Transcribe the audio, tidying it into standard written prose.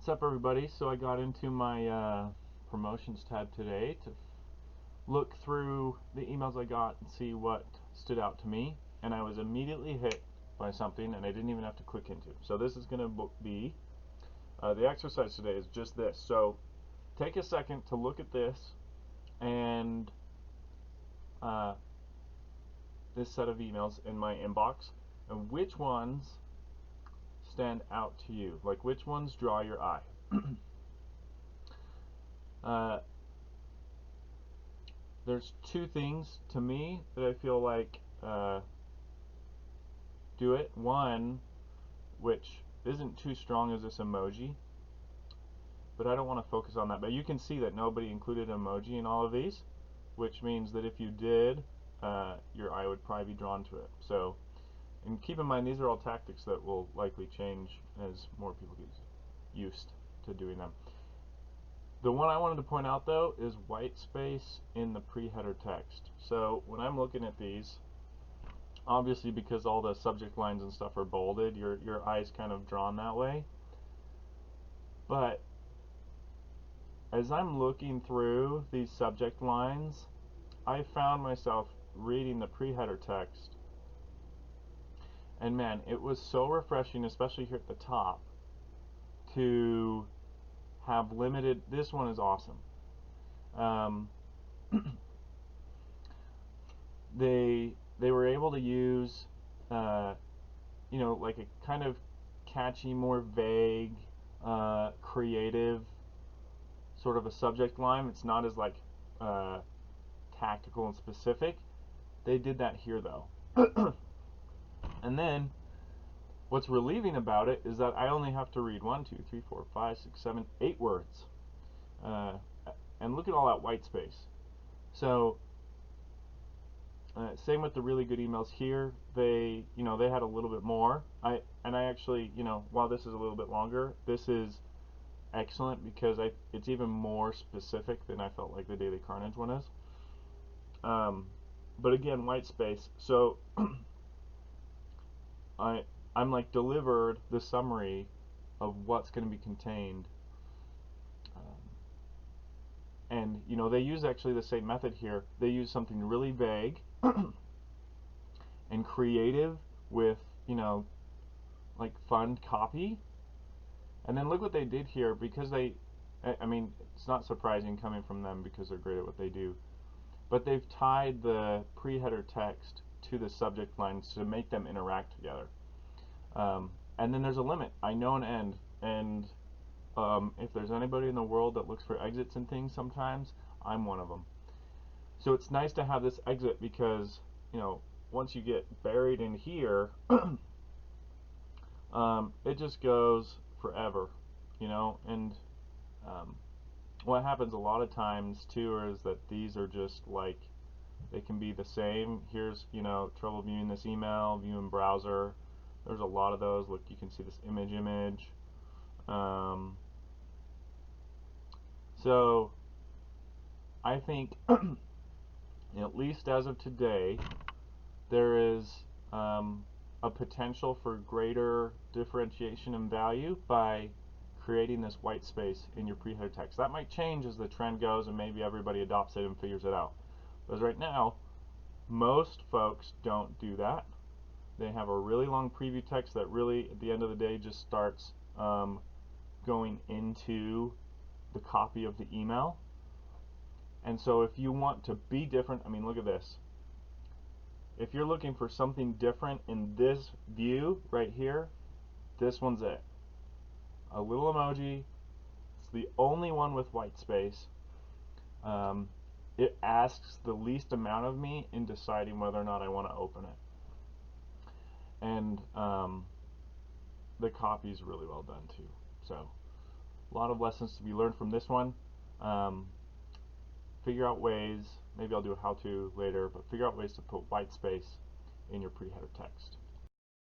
What's up, everybody? So I got into my promotions tab today to look through the emails I got and see what stood out to me, and I was immediately hit by something and I didn't even have to click into. So this is going to be the exercise today is just this. So take a second to look at this and uh, this set of emails in my inbox, and which ones stand out to you, like which ones draw your eye. uh, there's two things to me that I feel like do it. One, which isn't too strong as this emoji, but I don't want to focus on that. But you can see that nobody included an emoji in all of these, which means that if you did, your eye would probably be drawn to it. So, and keep in mind, these are all tactics that will likely change as more people get used to doing them. The one I wanted to point out, though, is white space in the pre-header text. So when I'm looking at these, obviously because all the subject lines and stuff are bolded, your eye's kind of drawn that way. But as I'm looking through these subject lines, I found myself reading the pre-header text, and man, it was so refreshing, especially here at the top, to have limited. This one is awesome. They were able to use like a kind of catchy, more vague, creative sort of a subject line. It's not as like tactical and specific. They did that here though. And then what's relieving about it is that I only have to read 1, 2, 3, 4, 5, 6, 7, 8 words. And look at all that white space. So same with the really good emails here. They had a little bit more. I actually, while this is a little bit longer, this is excellent because it's even more specific than I felt like the Daily Carnage one is. But again, white space. So I'm like delivered the summary of what's going to be contained. And they use actually the same method here. They use something really vague and creative with like fun copy. And then look what they did here, because I mean, it's not surprising coming from them because they're great at what they do. But they've tied the pre-header text to the subject lines to make them interact together. And then there's a limit. I know an end. And if there's anybody in the world that looks for exits and things sometimes, I'm one of them. So it's nice to have this exit because, once you get buried in here, it just goes forever, and what happens a lot of times too is that these are just like, they can be the same. Here's, trouble viewing this email, view in browser. There's a lot of those. Look, you can see this image. So I think, at least as of today, there is a potential for greater differentiation and value by creating this white space in your pre-header text. That might change as the trend goes and maybe everybody adopts it and figures it out. Because right now, most folks don't do that. They have a really long preview text that really, at the end of the day, just starts going into the copy of the email. And so if you want to be different, I mean, look at this. If you're looking for something different in this view right here, this one's it. A little emoji. It's the only one with white space. It asks the least amount of me in deciding whether or not I want to open it. And the copy is really well done too. So a lot of lessons to be learned from this one. Figure out ways, maybe I'll do a how-to later, but figure out ways to put white space in your pre-header text.